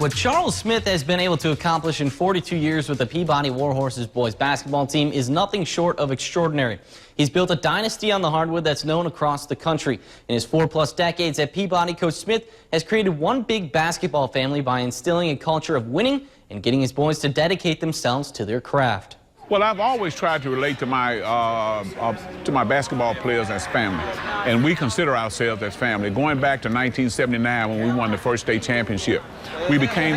What Charles Smith has been able to accomplish in 42 years with the Peabody Warhorses boys basketball team is nothing short of extraordinary. He's built a dynasty on the hardwood that's known across the country. In his 4+ decades at Peabody, Coach Smith has created one big basketball family by instilling a culture of winning and getting his boys to dedicate themselves to their craft. Well, I've always tried to relate to my basketball players as family, and we consider ourselves as family. Going back to 1979 when we won the first state championship, we became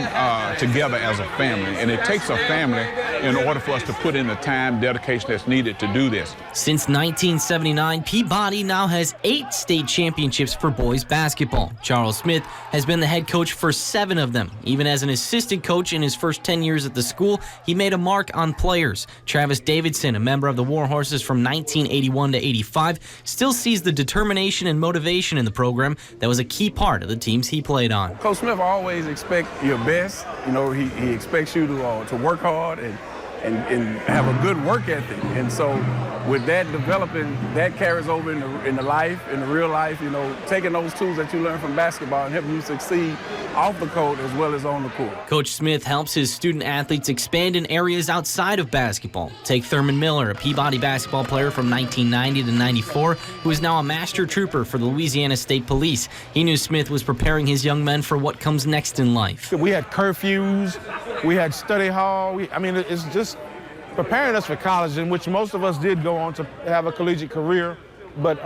together as a family, and it takes a family in order for us to put in the time, dedication that's needed to do this. Since 1979, Peabody now has 8 state championships for boys basketball. Charles Smith has been the head coach for 7 of them. Even as an assistant coach in his first 10 years at the school, he made a mark on players. Travis Davidson, a member of the Warhorses from 1981 to 85, still sees the determination and motivation in the program that was a key part of the teams he played on. Coach Smith always expects your best. You know, he expects you to work hard and have a good work ethic. And so with that developing, that carries over in the real life, you know, taking those tools that you learn from basketball and helping you succeed off the court as well as on the court. Coach Smith helps his student athletes expand in areas outside of basketball. Take Thurman Miller, a Peabody basketball player from 1990 to 94, who is now a master trooper for the Louisiana State Police. He knew Smith was preparing his young men for what comes next in life. We had curfews, we had study hall. It's just preparing us for college, in which most of us did go on to have a collegiate career. But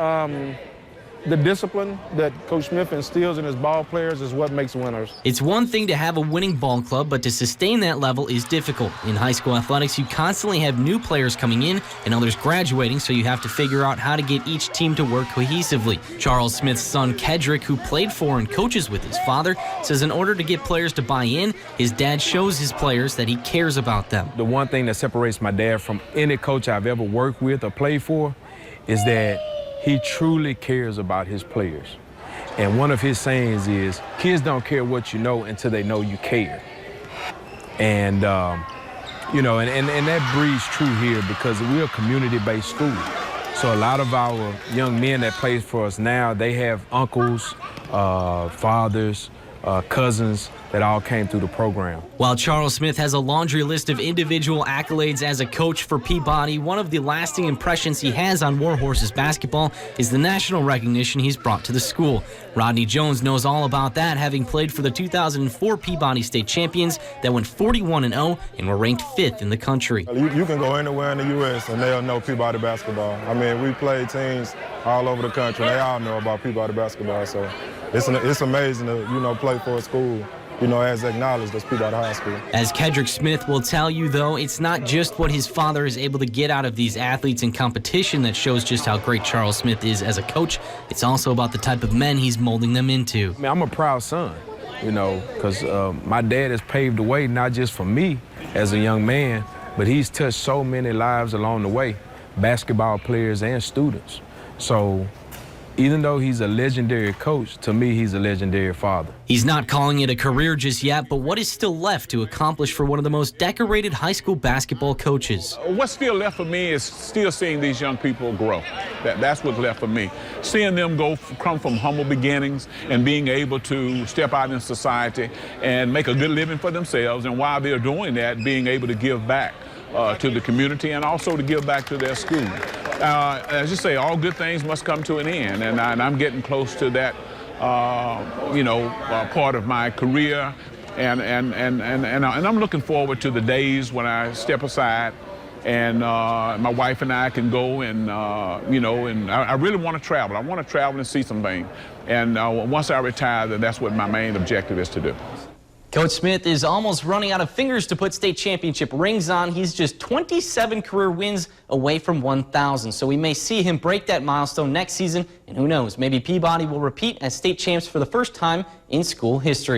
the discipline that Coach Smith instills in his ball players is what makes winners. It's one thing to have a winning ball club, but to sustain that level is difficult. In high school athletics, you constantly have new players coming in and others graduating, so you have to figure out how to get each team to work cohesively. Charles Smith's son, Kedrick, who played for and coaches with his father, says in order to get players to buy in, his dad shows his players that he cares about them. The one thing that separates my dad from any coach I've ever worked with or played for is that he truly cares about his players. And one of his sayings is, kids don't care what you know until they know you care. And, you know, and that breeds true here because we're a community-based school. So a lot of our young men that play for us now, they have uncles, fathers, cousins that all came through the program. While Charles Smith has a laundry list of individual accolades as a coach for Peabody, one of the lasting impressions he has on Warhorses basketball is the national recognition he's brought to the school. Rodney Jones knows all about that, having played for the 2004 Peabody State champions that went 41-0 and were ranked 5th in the country. You can go anywhere in the U.S. and they'll know Peabody basketball. I mean, we play teams all over the country, and they all know about Peabody basketball. So it's amazing to, you know, play for a school, you know, as acknowledged as Peabody High School. As Kedrick Smith will tell you, though, it's not just what his father is able to get out of these athletes in competition that shows just how great Charles Smith is as a coach. It's also about the type of men he's molding them into. I mean, I'm a proud son, you know, because my dad has paved the way not just for me as a young man, but he's touched so many lives along the way, basketball players and students. So even though he's a legendary coach, to me, he's a legendary father. He's not calling it a career just yet, but what is still left to accomplish for one of the most decorated high school basketball coaches? What's still left for me is still seeing these young people grow. That's what's left for me. Seeing them come from humble beginnings and being able to step out in society and make a good living for themselves, and while they're doing that, being able to give back to the community and also to give back to their school. As you say, all good things must come to an end, and I'm getting close to that, part of my career, and I'm looking forward to the days when I step aside and my wife and I can go and, and I really want to travel. I want to travel and see some things, and once I retire, that's what my main objective is to do. Coach Smith is almost running out of fingers to put state championship rings on. He's just 27 career wins away from 1,000. So we may see him break that milestone next season. And who knows, maybe Peabody will repeat as state champs for the first time in school history.